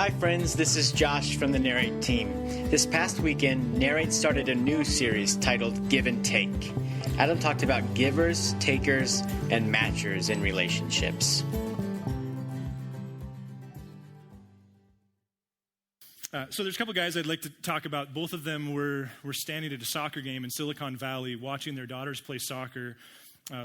Hi friends, this is Josh from the Narrate team. This past weekend, Narrate started a new series titled Give and Take. Adam talked about givers, takers, and matchers in relationships. So there's a couple guys I'd like to talk about. Both of them were standing at a soccer game in Silicon Valley, watching their daughters play soccer.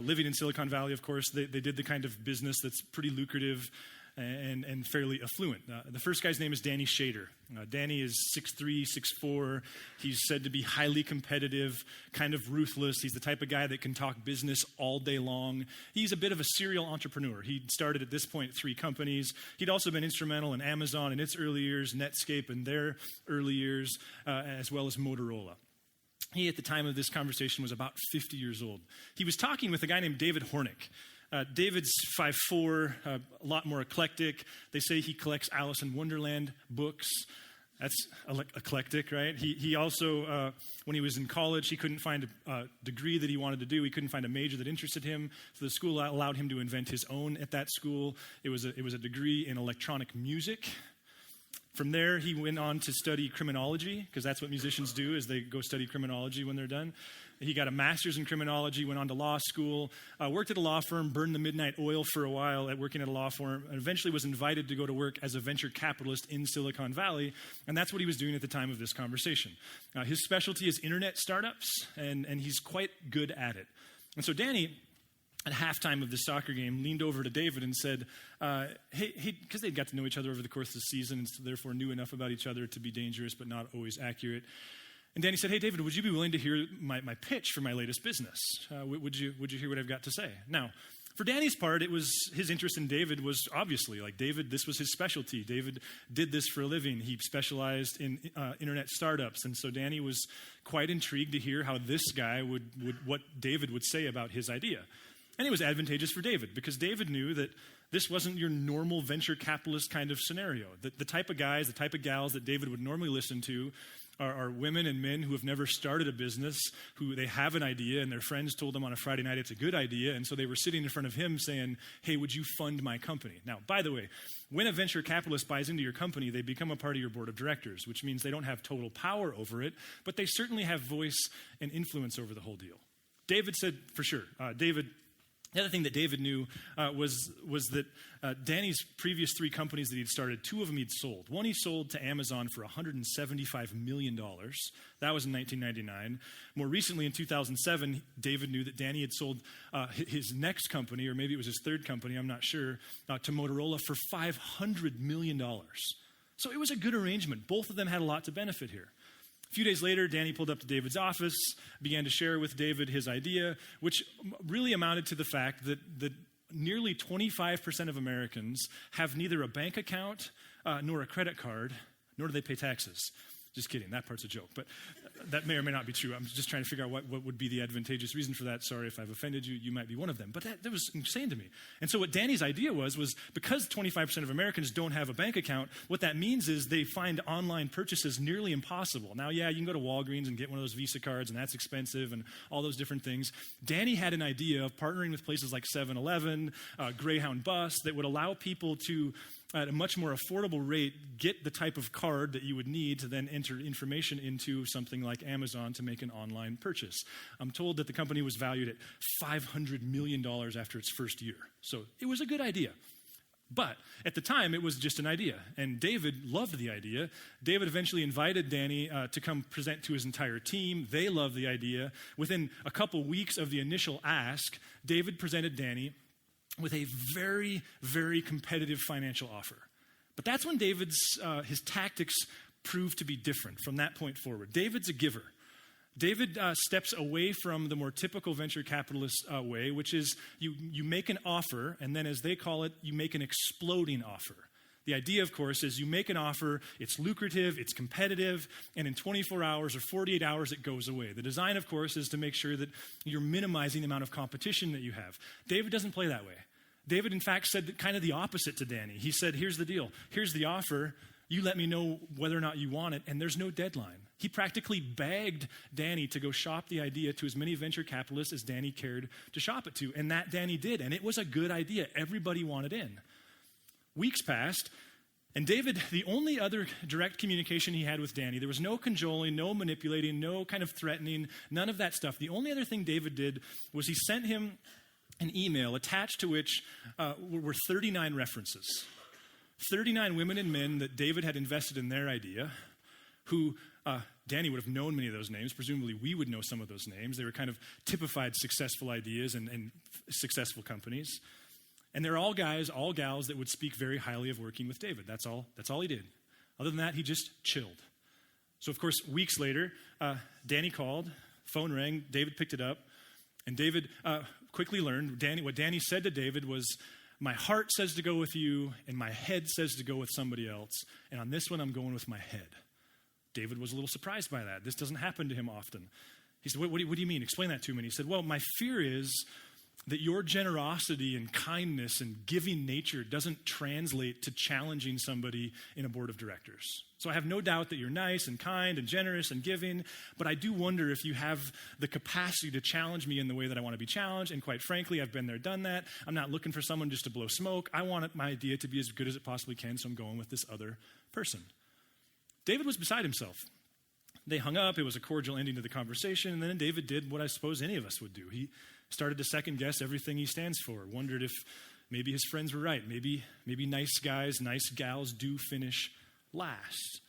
Living in Silicon Valley, of course, they did the kind of business that's pretty lucrative and fairly affluent. The first guy's name is Danny Shader. Danny is 6'3", 6'4". He's said to be highly competitive, kind of ruthless. He's the type of guy that can talk business all day long. He's a bit of a serial entrepreneur. He started at this point 3 companies. He'd also been instrumental in Amazon in its early years, Netscape in their early years, as well as Motorola. He, at the time of this conversation, was about 50 years old. He was talking with a guy named David Hornick. David's 5'4", a lot more eclectic. They say he collects Alice in Wonderland books. That's eclectic, right? He also, when he was in college, he couldn't find a degree that he wanted to do. He couldn't find a major that interested him. So the school allowed him to invent his own at that school. It was a degree in electronic music. From there, he went on to study criminology, because that's what musicians do, is they go study criminology when they're done. He got a master's in criminology, went on to law school, worked at a law firm, burned the midnight oil for a while at working at a law firm, and eventually was invited to go to work as a venture capitalist in Silicon Valley, and that's what he was doing at the time of this conversation. His specialty is internet startups, and he's quite good at it. And so Danny, at halftime of the soccer game, leaned over to David and said, hey, because they'd got to know each other over the course of the season and so therefore knew enough about each other to be dangerous but not always accurate. And Danny said, hey, David, would you be willing to hear my pitch for my latest business? Would you hear what I've got to say? Now, for Danny's part, it was his interest in David was obviously, like David, this was his specialty. David did this for a living. He specialized in internet startups. And so Danny was quite intrigued to hear how this guy what David would say about his idea. And it was advantageous for David because David knew that this wasn't your normal venture capitalist kind of scenario. The type of guys, the type of gals that David would normally listen to are women and men who have never started a business, who they have an idea and their friends told them on a Friday night it's a good idea. And so they were sitting in front of him saying, hey, would you fund my company? Now, by the way, when a venture capitalist buys into your company, they become a part of your board of directors, which means they don't have total power over it, but they certainly have voice and influence over the whole deal. David said, for sure, the other thing that David knew was that Danny's previous 3 companies that he'd started, 2 of them he'd sold. One he sold to Amazon for $175 million. That was in 1999. More recently, in 2007, David knew that Danny had sold his next company, or maybe it was his 3rd company, I'm not sure, to Motorola for $500 million. So it was a good arrangement. Both of them had a lot to benefit here. A few days later, Danny pulled up to David's office, began to share with David his idea, which really amounted to the fact that nearly 25% of Americans have neither a bank account nor a credit card, nor do they pay taxes. Just kidding, that part's a joke, but that may or may not be true. I'm just trying to figure out what would be the advantageous reason for that. Sorry if I've offended you, you might be one of them. But that was insane to me. And so what Danny's idea was because 25% of Americans don't have a bank account, what that means is they find online purchases nearly impossible. Now, yeah, you can go to Walgreens and get one of those Visa cards, and that's expensive and all those different things. Danny had an idea of partnering with places like 7-Eleven, Greyhound Bus, that would allow people to, at a much more affordable rate, get the type of card that you would need to then enter information into something like Amazon to make an online purchase. I'm told that the company was valued at $500 million after its first year. So it was a good idea. But at the time, it was just an idea. And David loved the idea. David eventually invited Danny to come present to his entire team. They loved the idea. Within a couple weeks of the initial ask, David presented Danny with a very, very competitive financial offer. But that's when David's his tactics proved to be different from that point forward. David's a giver. David steps away from the more typical venture capitalist way, which is you make an offer, and then as they call it, you make an exploding offer. The idea, of course, is you make an offer, it's lucrative, it's competitive, and in 24 hours or 48 hours, it goes away. The design, of course, is to make sure that you're minimizing the amount of competition that you have. David doesn't play that way. David, in fact, said kind of the opposite to Danny. He said, here's the deal. Here's the offer. You let me know whether or not you want it, and there's no deadline. He practically begged Danny to go shop the idea to as many venture capitalists as Danny cared to shop it to, and that Danny did, and it was a good idea. Everybody wanted in. Weeks passed, And David, the only other direct communication he had with Danny, there was no cajoling, no manipulating, no kind of threatening, none of that stuff. The only other thing David did was he sent him an email attached to which were 39 references. 39 women and men that David had invested in their idea, who Danny would have known many of those names. Presumably we would know some of those names. They were kind of typified successful ideas and successful companies. And they're all guys, all gals that would speak very highly of working with David. That's all he did. Other than that, he just chilled. So, of course, weeks later, Danny called, phone rang, David picked it up, and David quickly learned, what Danny said to David was, my heart says to go with you, and my head says to go with somebody else, and on this one, I'm going with my head. David was a little surprised by that. This doesn't happen to him often. He said, what do you mean? Explain that to me. And he said, well, my fear is that your generosity and kindness and giving nature doesn't translate to challenging somebody in a board of directors. So I have no doubt that you're nice and kind and generous and giving, but I do wonder if you have the capacity to challenge me in the way that I want to be challenged. And quite frankly, I've been there, done that. I'm not looking for someone just to blow smoke. I want my idea to be as good as it possibly can, so I'm going with this other person. David was beside himself. They hung up. It was a cordial ending to the conversation. And then David did what I suppose any of us would do. He started to second guess everything he stands for, wondered if maybe his friends were right. Maybe nice guys, nice gals do finish last.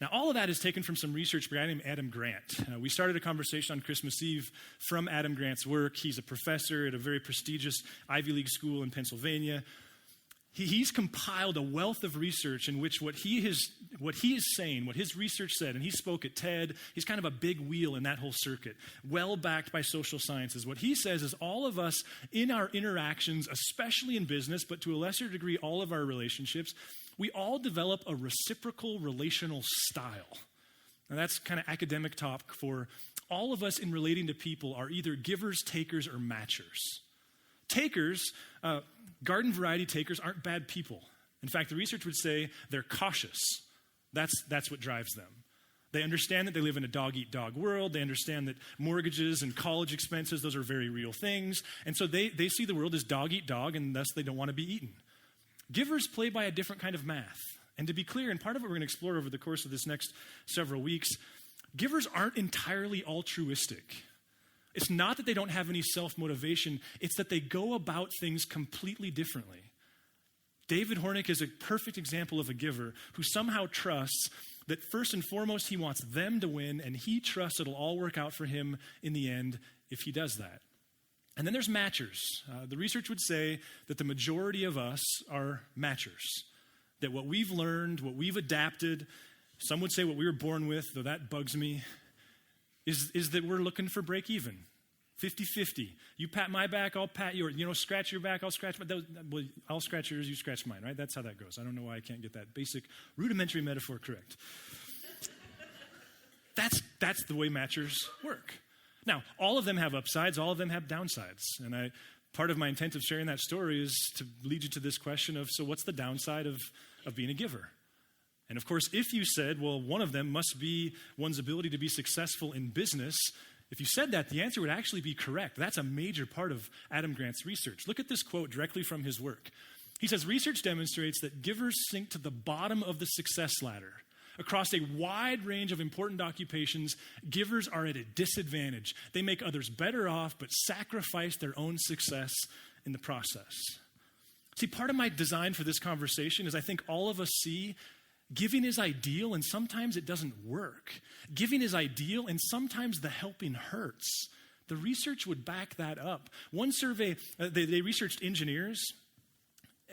Now, all of that is taken from some research by a guy named Adam Grant. We started a conversation on Christmas Eve from Adam Grant's work. He's a professor at a very prestigious Ivy League school in Pennsylvania. He's compiled a wealth of research in which what he is saying, what his research said, and he spoke at TED, he's kind of a big wheel in that whole circuit, well backed by social sciences. What he says is all of us in our interactions, especially in business, but to a lesser degree all of our relationships, we all develop a reciprocal relational style. Now that's kind of academic talk for all of us in relating to people are either givers, takers, or matchers. Takers, garden variety takers aren't bad people. In fact, the research would say they're cautious. That's what drives them. They understand that they live in a dog-eat-dog world. They understand that mortgages and college expenses, those are very real things. And so they see the world as dog-eat-dog, and thus they don't want to be eaten. Givers play by a different kind of math. And to be clear, and part of what we're going to explore over the course of this next several weeks, givers aren't entirely altruistic. It's not that they don't have any self-motivation, it's that they go about things completely differently. David Hornick is a perfect example of a giver who somehow trusts that first and foremost he wants them to win, and he trusts it'll all work out for him in the end if he does that. And then there's matchers. The research would say that the majority of us are matchers, that what we've learned, what we've adapted, some would say what we were born with, though that bugs me, is that we're looking for break even, 50-50. You pat my back, I'll pat yours. Scratch your back, I'll scratch mine. I'll scratch yours, you scratch mine, right? That's how that goes. I don't know why I can't get that basic rudimentary metaphor correct. That's the way matchers work. Now, all of them have upsides, all of them have downsides. And part of my intent of sharing that story is to lead you to this question of, so what's the downside of being a giver? And of course, if you said, well, one of them must be one's ability to be successful in business, if you said that, the answer would actually be correct. That's a major part of Adam Grant's research. Look at this quote directly from his work. He says, research demonstrates that givers sink to the bottom of the success ladder. Across a wide range of important occupations, givers are at a disadvantage. They make others better off, but sacrifice their own success in the process. See, part of my design for this conversation is I think all of us see giving is ideal, and sometimes it doesn't work. Giving is ideal, and sometimes the helping hurts. The research would back that up. One survey, they researched engineers,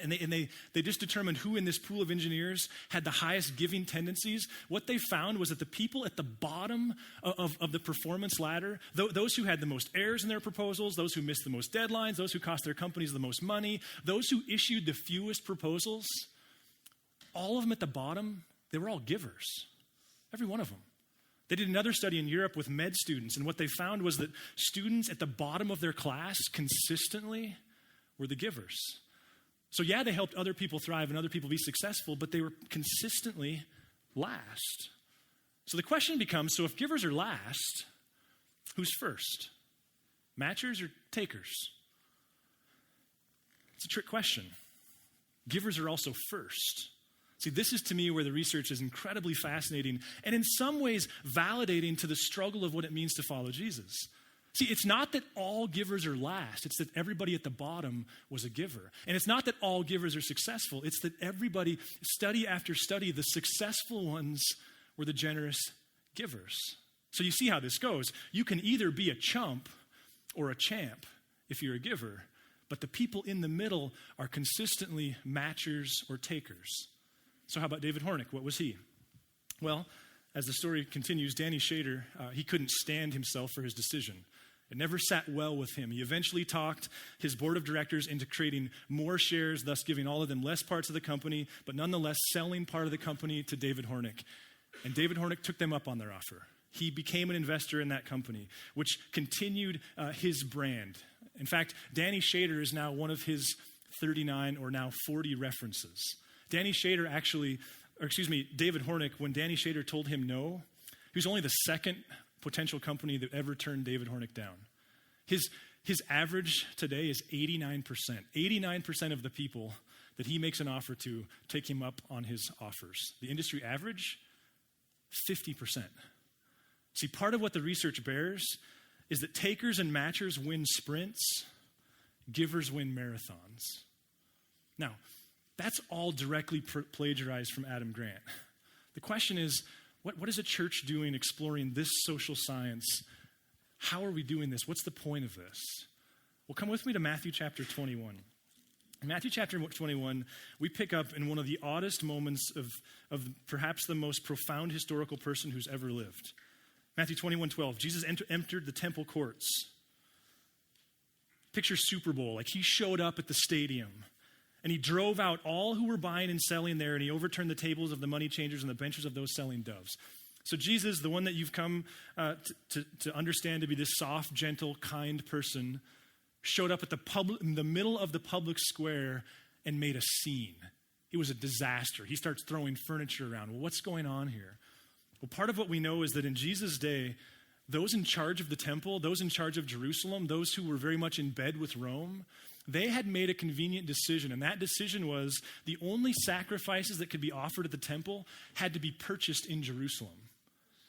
and they just determined who in this pool of engineers had the highest giving tendencies. What they found was that the people at the bottom of the performance ladder, those who had the most errors in their proposals, those who missed the most deadlines, those who cost their companies the most money, those who issued the fewest proposals, all of them at the bottom, they were all givers. Every one of them. They did another study in Europe with med students, and what they found was that students at the bottom of their class consistently were the givers. So yeah, they helped other people thrive and other people be successful, but they were consistently last. So the question becomes, so if givers are last, who's first? Matchers or takers? It's a trick question. Givers are also first. See, this is to me where the research is incredibly fascinating and in some ways validating to the struggle of what it means to follow Jesus. See, it's not that all givers are last. It's that everybody at the bottom was a giver. And it's not that all givers are successful. It's that everybody, study after study, the successful ones were the generous givers. So you see how this goes. You can either be a chump or a champ if you're a giver, but the people in the middle are consistently matchers or takers. So how about David Hornick? What was he? Well, as the story continues, Danny Shader, he couldn't stand himself for his decision. It never sat well with him. He eventually talked his board of directors into creating more shares, thus giving all of them less parts of the company, but nonetheless selling part of the company to David Hornick. And David Hornick took them up on their offer. He became an investor in that company, which continued his brand. In fact, Danny Shader is now one of his 39 or now 40 references. David Hornick, when Danny Shader told him no, he was only the second potential company that ever turned David Hornick down. His average today is 89%. 89% of the people that he makes an offer to take him up on his offers. The industry average, 50%. See, part of what the research bears is that takers and matchers win sprints, givers win marathons. Now, that's all directly plagiarized from Adam Grant. The question is, what is a church doing exploring this social science? How are we doing this? What's the point of this? Well, come with me to Matthew chapter 21. In Matthew chapter 21, we pick up in one of the oddest moments of perhaps the most profound historical person who's ever lived. Matthew 21:12, Jesus entered the temple courts. Picture Super Bowl, like he showed up at the stadium. And he drove out all who were buying and selling there, and he overturned the tables of the money changers and the benches of those selling doves. So Jesus, the one that you've come to understand to be this soft, gentle, kind person, showed up in the middle of the public square and made a scene. It was a disaster. He starts throwing furniture around. Well, what's going on here? Well, part of what we know is that in Jesus' day, those in charge of the temple, those in charge of Jerusalem, those who were very much in bed with Rome, they had made a convenient decision, and that decision was the only sacrifices that could be offered at the temple had to be purchased in Jerusalem.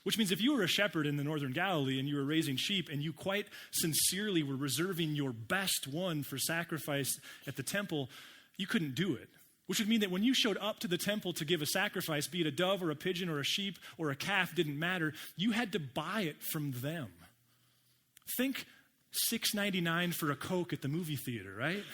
Which means if you were a shepherd in the northern Galilee and you were raising sheep and you quite sincerely were reserving your best one for sacrifice at the temple, you couldn't do it. Which would mean that when you showed up to the temple to give a sacrifice, be it a dove or a pigeon or a sheep or a calf, didn't matter, you had to buy it from them. Think $6.99 for a Coke at the movie theater, right?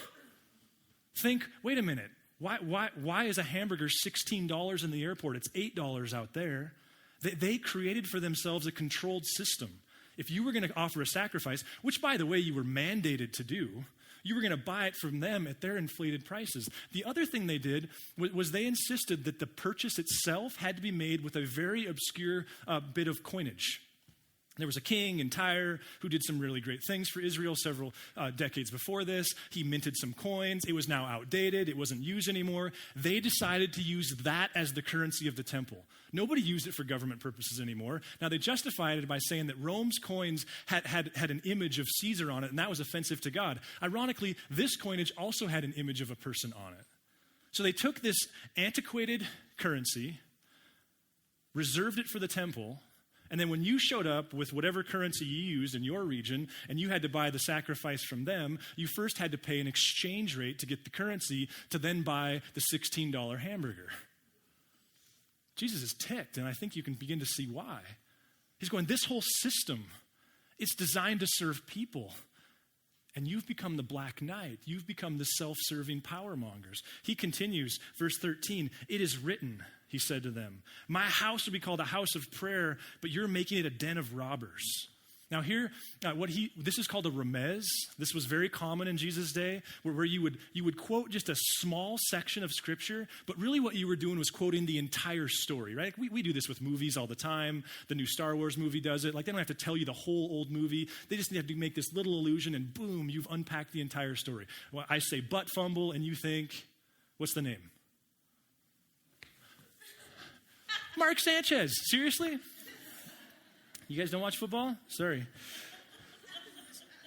Think, wait a minute, why is a hamburger $16 in the airport? It's $8 out there. They created for themselves a controlled system. If you were going to offer a sacrifice, which by the way you were mandated to do, you were going to buy it from them at their inflated prices. The other thing they did was they insisted that the purchase itself had to be made with a very obscure bit of coinage. There was a king in Tyre who did some really great things for Israel several decades before this. He minted some coins. It was now outdated. It wasn't used anymore. They decided to use that as the currency of the temple. Nobody used it for government purposes anymore. Now, they justified it by saying that Rome's coins had an image of Caesar on it, and that was offensive to God. Ironically, this coinage also had an image of a person on it. So they took this antiquated currency, reserved it for the temple, and then when you showed up with whatever currency you used in your region and you had to buy the sacrifice from them, you first had to pay an exchange rate to get the currency to then buy the $16 hamburger. Jesus is ticked, and I think you can begin to see why. He's going, this whole system, it's designed to serve people. And you've become the Black Knight. You've become the self-serving power mongers. He continues, verse 13, it is written, he said to them, my house will be called a house of prayer, but you're making it a den of robbers. Now here, this is called a remez. This was very common in Jesus' day, where you would quote just a small section of scripture, but really what you were doing was quoting the entire story, right? We do this with movies all the time. The new Star Wars movie does it. Like they don't have to tell you the whole old movie. They just have to make this little allusion and boom, you've unpacked the entire story. Well, I say butt fumble and you think, what's the name? Mark Sanchez. Seriously? You guys don't watch football? Sorry.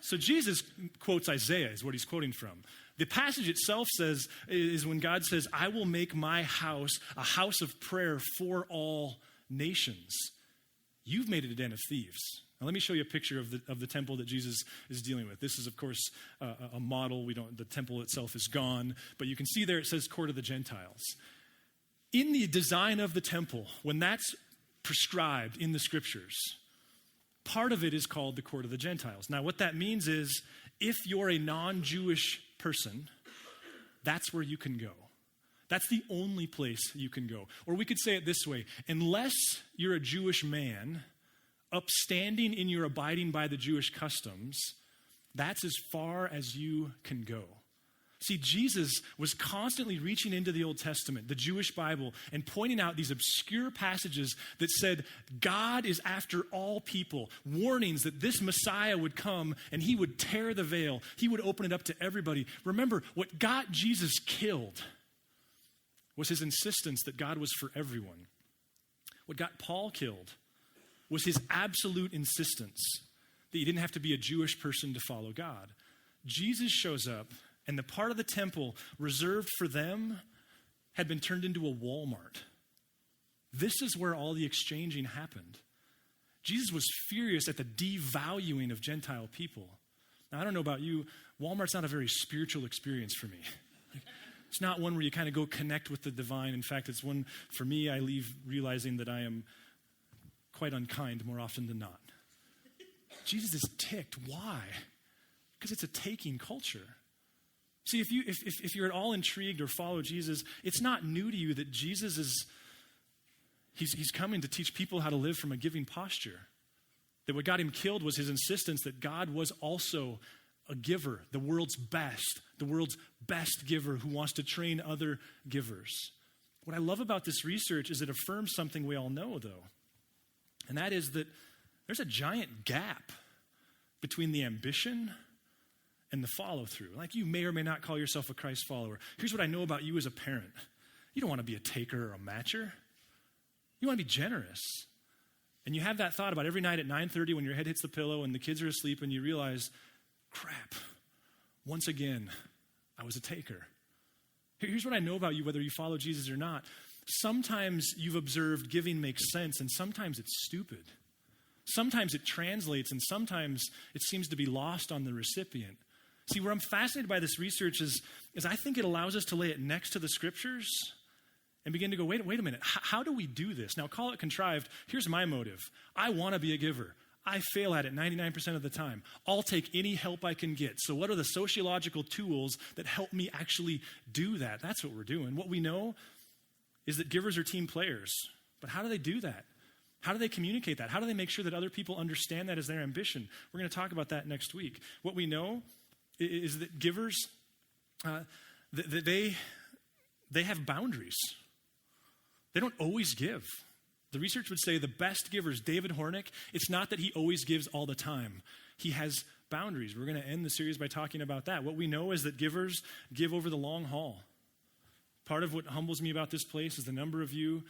So Jesus quotes Isaiah is what he's quoting from. The passage itself is when God says, I will make my house a house of prayer for all nations. You've made it a den of thieves. Now, let me show you a picture of the temple that Jesus is dealing with. This is, of course, a model. The temple itself is gone, but you can see there it says court of the Gentiles. In the design of the temple, when that's prescribed in the scriptures, part of it is called the court of the Gentiles. Now, what that means is if you're a non-Jewish person, that's where you can go. That's the only place you can go. Or we could say it this way: unless you're a Jewish man, upstanding in your abiding by the Jewish customs, that's as far as you can go. See, Jesus was constantly reaching into the Old Testament, the Jewish Bible, and pointing out these obscure passages that said God is after all people, warnings that this Messiah would come and he would tear the veil. He would open it up to everybody. Remember, what got Jesus killed was his insistence that God was for everyone. What got Paul killed was his absolute insistence that you didn't have to be a Jewish person to follow God. Jesus shows up, and the part of the temple reserved for them had been turned into a Walmart. This is where all the exchanging happened. Jesus was furious at the devaluing of Gentile people. Now, I don't know about you, Walmart's not a very spiritual experience for me. It's not one where you kind of go connect with the divine. In fact, it's one, for me, I leave realizing that I am quite unkind more often than not. Jesus is ticked. Why? Because it's a taking culture. See, if you're at all intrigued or follow Jesus, it's not new to you that Jesus is, he's coming to teach people how to live from a giving posture. That what got him killed was his insistence that God was also a giver, the world's best giver who wants to train other givers. What I love about this research is it affirms something we all know, though. And that is that there's a giant gap between the ambition and the follow-through. Like, you may or may not call yourself a Christ follower. Here's what I know about you as a parent. You don't want to be a taker or a matcher. You want to be generous. And you have that thought about every night at 9:30 when your head hits the pillow and the kids are asleep and you realize, crap, once again, I was a taker. Here's what I know about you, whether you follow Jesus or not. Sometimes you've observed giving makes sense, and sometimes it's stupid. Sometimes it translates, and sometimes it seems to be lost on the recipient. See, where I'm fascinated by this research is I think it allows us to lay it next to the scriptures and begin to go, wait a minute, how do we do this? Now, call it contrived. Here's my motive. I want to be a giver. I fail at it 99% of the time. I'll take any help I can get. So what are the sociological tools that help me actually do that? That's what we're doing. What we know is that givers are team players. But how do they do that? How do they communicate that? How do they make sure that other people understand that as their ambition? We're going to talk about that next week. What we know is that givers, they have boundaries. They don't always give. The research would say the best givers, David Hornick, it's not that he always gives all the time. He has boundaries. We're going to end the series by talking about that. What we know is that givers give over the long haul. Part of what humbles me about this place is the number of you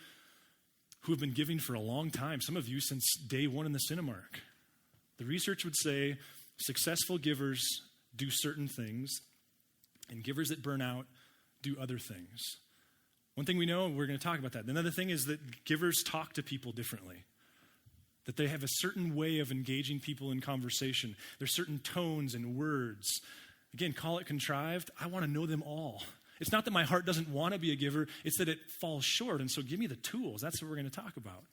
who have been giving for a long time, some of you since day one in the Cinemark. The research would say successful givers do certain things, and givers that burn out do other things. One thing we know, we're going to talk about that. Another thing is that givers talk to people differently. That they have a certain way of engaging people in conversation. There's certain tones and words. Again, call it contrived. I want to know them all. It's not that my heart doesn't want to be a giver. It's that it falls short. And so give me the tools. That's what we're going to talk about.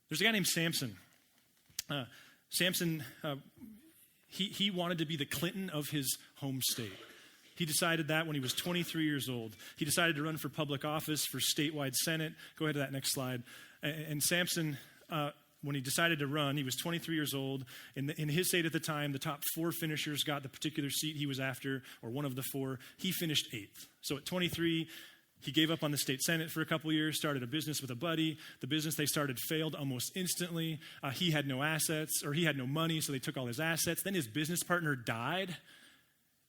There's a guy named Samson. Samson, he wanted to be the Clinton of his home state. He decided that when he was 23 years old. He decided to run for public office, for statewide Senate. Go ahead to that next slide. And Samson, when he decided to run, he was 23 years old. In his state at the time, the top 4 finishers got the particular seat he was after, or one of the 4. He finished 8th. So at 23, he gave up on the state Senate for a couple years, started a business with a buddy. The business they started failed almost instantly. He had no assets, or he had no money, so they took all his assets. Then his business partner died.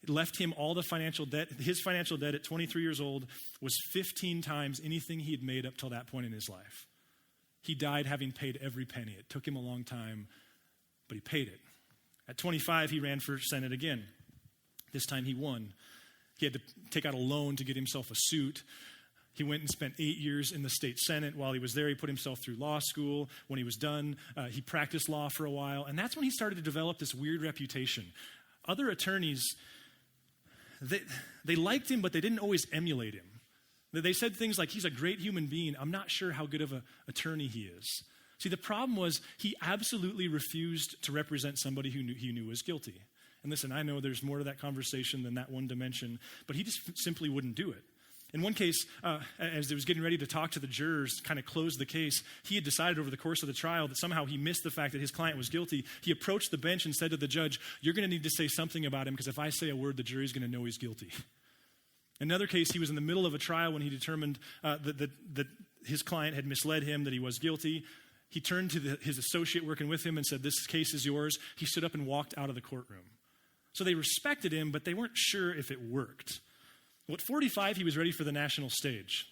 It left him all the financial debt. His financial debt at 23 years old was 15 times anything he had made up till that point in his life. He died having paid every penny. It took him a long time, but he paid it. At 25, he ran for Senate again. This time he won. He had to take out a loan to get himself a suit. He went and spent 8 years in the state Senate. While he was there, he put himself through law school. When he was done, he practiced law for a while. And that's when he started to develop this weird reputation. Other attorneys, they liked him, but they didn't always emulate him. They said things like, he's a great human being. I'm not sure how good of an attorney he is. See, the problem was he absolutely refused to represent somebody who he knew was guilty. And listen, I know there's more to that conversation than that one dimension, but he just simply wouldn't do it. In one case, as he was getting ready to talk to the jurors, kind of close the case, he had decided over the course of the trial that somehow he missed the fact that his client was guilty. He approached the bench and said to the judge, "You're going to need to say something about him, because if I say a word, the jury's going to know he's guilty." Another case, he was in the middle of a trial when he determined that his client had misled him, that he was guilty. He turned to his associate working with him and said, "This case is yours." He stood up and walked out of the courtroom. So they respected him, but they weren't sure if it worked. Well, at 45, he was ready for the national stage.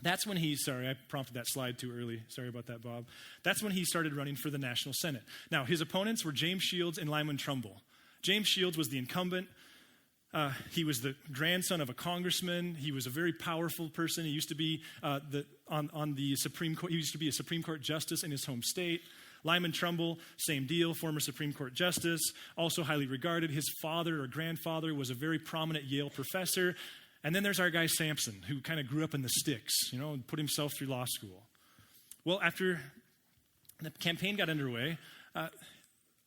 That's when sorry, I prompted that slide too early. Sorry about that, Bob. That's when he started running for the national Senate. Now, his opponents were James Shields and Lyman Trumbull. James Shields was the incumbent. He was the grandson of a congressman. He was a very powerful person. He used to be on the Supreme Court. He used to be a Supreme Court justice in his home state. Lyman Trumbull, same deal, former Supreme Court justice, also highly regarded. His father or grandfather was a very prominent Yale professor. And then there's our guy Samson, who kind of grew up in the sticks, and put himself through law school. Well, after the campaign got underway,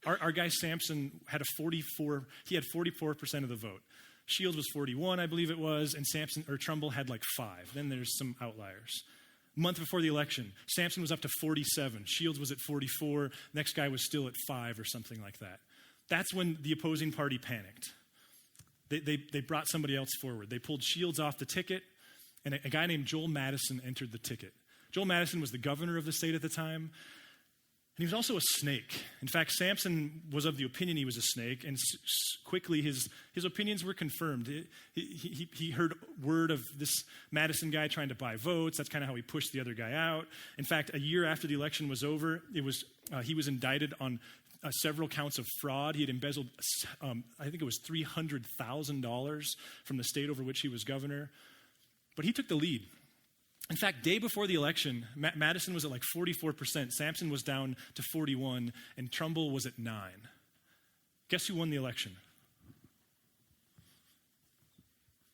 our guy Samson had 44% of the vote. Shields was 41, I believe it was, and Trumbull had like 5. Then there's some outliers. A month before the election, Samson was up to 47. Shields was at 44. Next guy was still at 5 or something like that. That's when the opposing party panicked. They brought somebody else forward. They pulled Shields off the ticket, and a guy named Joel Madison entered the ticket. Joel Madison was the governor of the state at the time, and he was also a snake. In fact, Samson was of the opinion he was a snake, and quickly his opinions were confirmed. He heard word of this Madison guy trying to buy votes. That's kind of how he pushed the other guy out. In fact, a year after the election was over, he was indicted on several counts of fraud. He had embezzled, I think it was $300,000 from the state over which he was governor. But he took the lead. In fact, day before the election, Madison was at like 44%. Samson was down to 41%, and Trumbull was at 9%. Guess who won the election?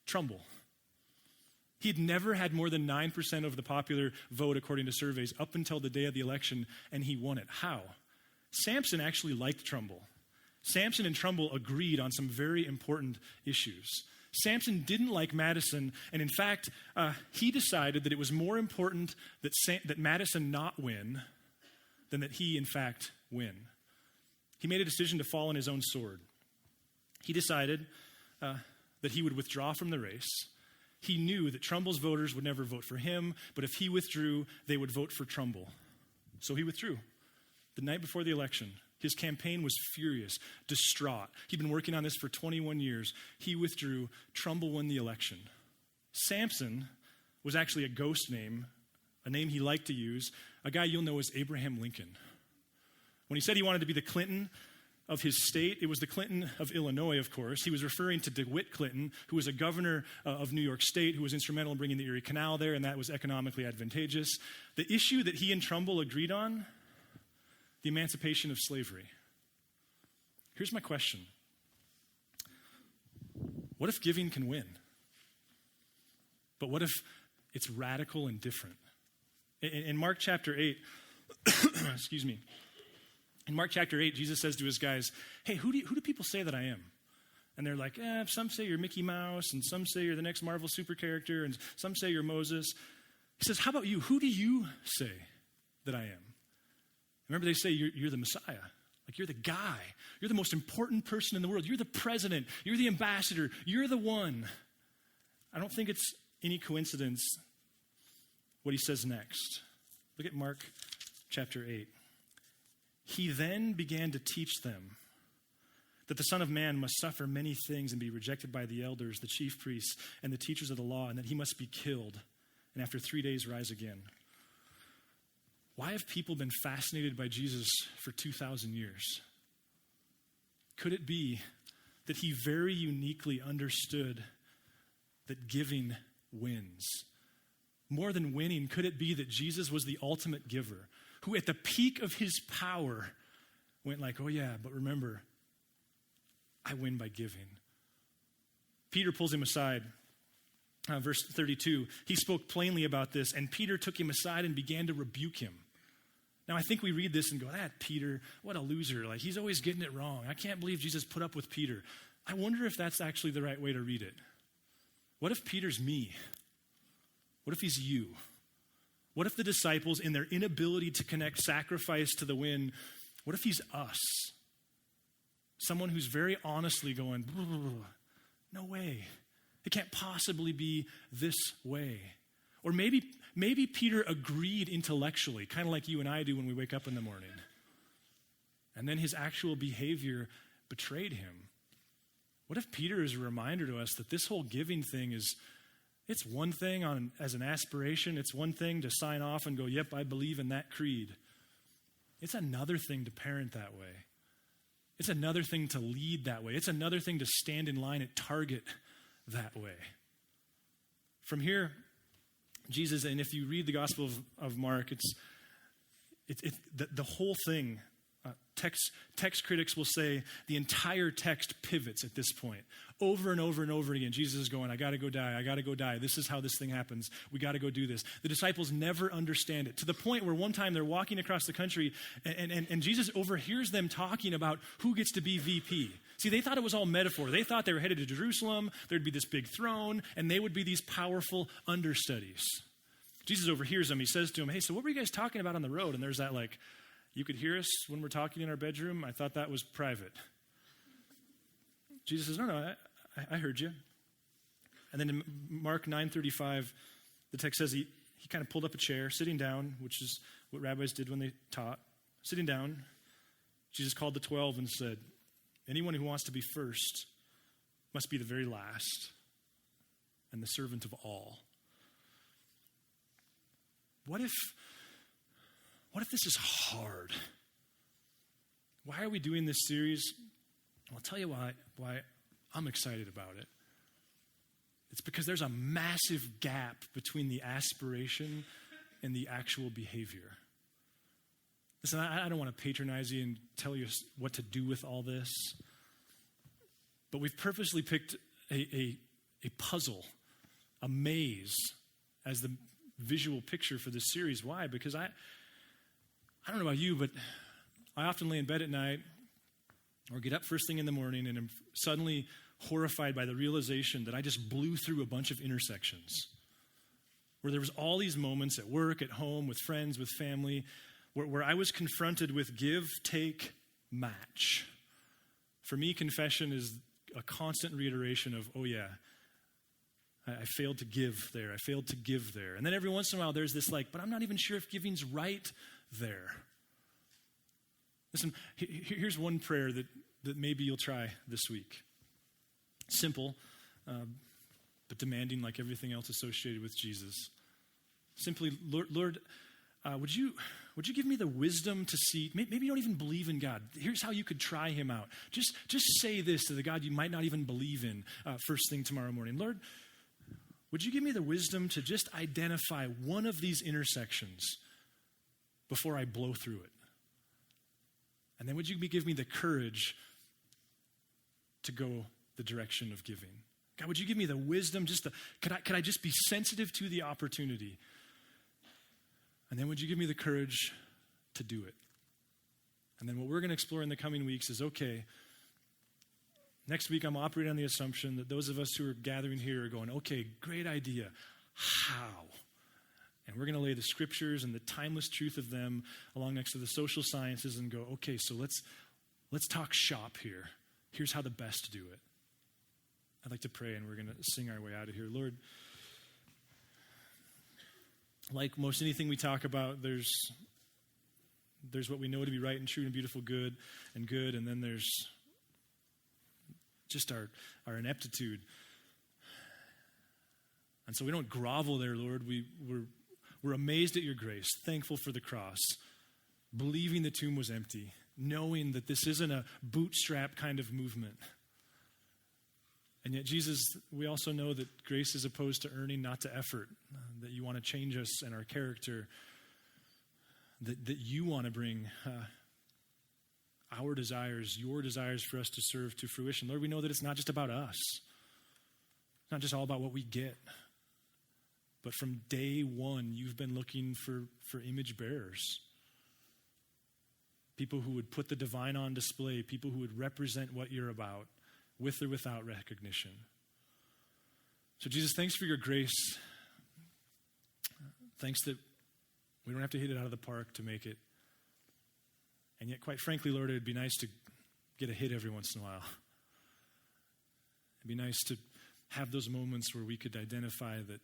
Trumbull. He had never had more than 9% of the popular vote, according to surveys, up until the day of the election, and he won it. How? Samson actually liked Trumbull. Samson and Trumbull agreed on some very important issues. Samson didn't like Madison, and in fact, he decided that it was more important that Madison not win than that he, in fact, win. He made a decision to fall on his own sword. He decided that he would withdraw from the race. He knew that Trumbull's voters would never vote for him, but if he withdrew, they would vote for Trumbull. So he withdrew. The night before the election, his campaign was furious, distraught. He'd been working on this for 21 years. He withdrew. Trumbull won the election. Samson was actually a ghost name, a name he liked to use, a guy you'll know as Abraham Lincoln. When he said he wanted to be the Clinton of his state, it was the Clinton of Illinois, of course. He was referring to DeWitt Clinton, who was a governor of New York State, who was instrumental in bringing the Erie Canal there, and that was economically advantageous. The issue that he and Trumbull agreed on, the emancipation of slavery. Here's my question. What if giving can win? But what if it's radical and different? In Mark chapter 8, excuse me. In Mark chapter 8, Jesus says to his guys, "Hey, who do people say that I am?" And they're like, some say you're Mickey Mouse, and some say you're the next Marvel super character, and some say you're Moses. He says, "How about you? Who do you say that I am?" Remember, they say you're the Messiah. Like, you're the guy. You're the most important person in the world. You're the president. You're the ambassador. You're the one. I don't think it's any coincidence what he says next. Look at Mark chapter 8. He then began to teach them that the Son of Man must suffer many things and be rejected by the elders, the chief priests, and the teachers of the law, and that he must be killed, and after 3 days rise again. Why have people been fascinated by Jesus for 2,000 years? Could it be that he very uniquely understood that giving wins? More than winning, could it be that Jesus was the ultimate giver, who at the peak of his power went like, oh yeah, but remember, I win by giving. Peter pulls him aside. Verse 32, he spoke plainly about this, and Peter took him aside and began to rebuke him. Now, I think we read this and go, Peter, what a loser. Like, he's always getting it wrong. I can't believe Jesus put up with Peter. I wonder if that's actually the right way to read it. What if Peter's me? What if he's you? What if the disciples, in their inability to connect sacrifice to the win, what if he's us? Someone who's very honestly going, no way. It can't possibly be this way. Or maybe Peter agreed intellectually, kind of like you and I do when we wake up in the morning. And then his actual behavior betrayed him. What if Peter is a reminder to us that this whole giving thing it's one thing as an aspiration. It's one thing to sign off and go, yep, I believe in that creed. It's another thing to parent that way. It's another thing to lead that way. It's another thing to stand in line at Target that way. From here, Jesus, and if you read the Gospel of Mark, the whole thing, text critics will say the entire text pivots at this point. Over and over and over again, Jesus is going, I got to go die. This is how this thing happens. We got to go do this. The disciples never understand it, to the point where one time they're walking across the country and Jesus overhears them talking about who gets to be VP. See, they thought it was all metaphor. They thought they were headed to Jerusalem, there'd be this big throne, and they would be these powerful understudies. Jesus overhears them. He says to them, hey, so what were you guys talking about on the road? And there's that like, you could hear us when we're talking in our bedroom? I thought that was private. Jesus says, no, I heard you. And then in Mark 9:35, the text says he kind of pulled up a chair, sitting down, which is what rabbis did when they taught. Sitting down, Jesus called the 12 and said, anyone who wants to be first must be the very last and the servant of all. What if this is hard? Why are we doing this series? I'll tell you why I'm excited about it. It's because there's a massive gap between the aspiration and the actual behavior. Listen, I don't want to patronize you and tell you what to do with all this, but we've purposely picked a puzzle, a maze, as the visual picture for this series. Why? Because I don't know about you, but I often lay in bed at night or get up first thing in the morning and I'm suddenly horrified by the realization that I just blew through a bunch of intersections where there was all these moments at work, at home, with friends, with family, where I was confronted with give, take, match. For me, confession is a constant reiteration of, oh yeah, I failed to give there. I failed to give there. And then every once in a while, there's this like, but I'm not even sure if giving's right there. Listen, here's one prayer that maybe you'll try this week. Simple, but demanding like everything else associated with Jesus. Simply, Lord, would you give me the wisdom to see, maybe you don't even believe in God. Here's how you could try him out. Just say this to the God you might not even believe in first thing tomorrow morning. Lord, would you give me the wisdom to just identify one of these intersections before I blow through it? And then would you give me the courage to go the direction of giving? God, would you give me the wisdom could I just be sensitive to the opportunity? And then would you give me the courage to do it? And then what we're going to explore in the coming weeks is, okay, next week I'm operating on the assumption that those of us who are gathering here are going, okay, great idea. How? And we're going to lay the scriptures and the timeless truth of them along next to the social sciences and go, okay, so let's talk shop here. Here's how the best do it. I'd like to pray and we're going to sing our way out of here. Lord, like most anything we talk about, there's what we know to be right and true and beautiful, good, and then there's just our ineptitude. And so we don't grovel there, Lord. We're amazed at your grace, thankful for the cross, believing the tomb was empty, knowing that this isn't a bootstrap kind of movement. And yet, Jesus, we also know that grace is opposed to earning, not to effort, that you want to change us and our character, that you want to bring our desires, your desires for us to serve to fruition. Lord, we know that it's not just about us. It's not just all about what we get. But from day one, you've been looking for image bearers. People who would put the divine on display, people who would represent what you're about, with or without recognition. So Jesus, thanks for your grace. Thanks that we don't have to hit it out of the park to make it. And yet, quite frankly, Lord, it'd be nice to get a hit every once in a while. It'd be nice to have those moments where we could identify that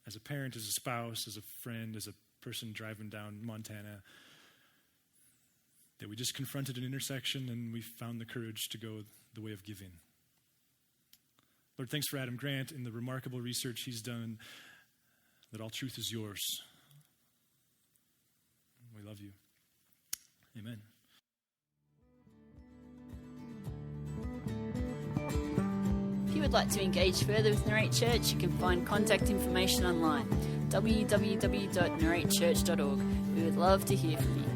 as a parent, as a spouse, as a friend, as a person driving down Montana, that we just confronted an intersection and we found the courage to go the way of giving. Lord, thanks for Adam Grant and the remarkable research he's done, that all truth is yours. We love you. Amen. If you would like to engage further with Narrate Church, you can find contact information online, www.narratechurch.org. We would love to hear from you.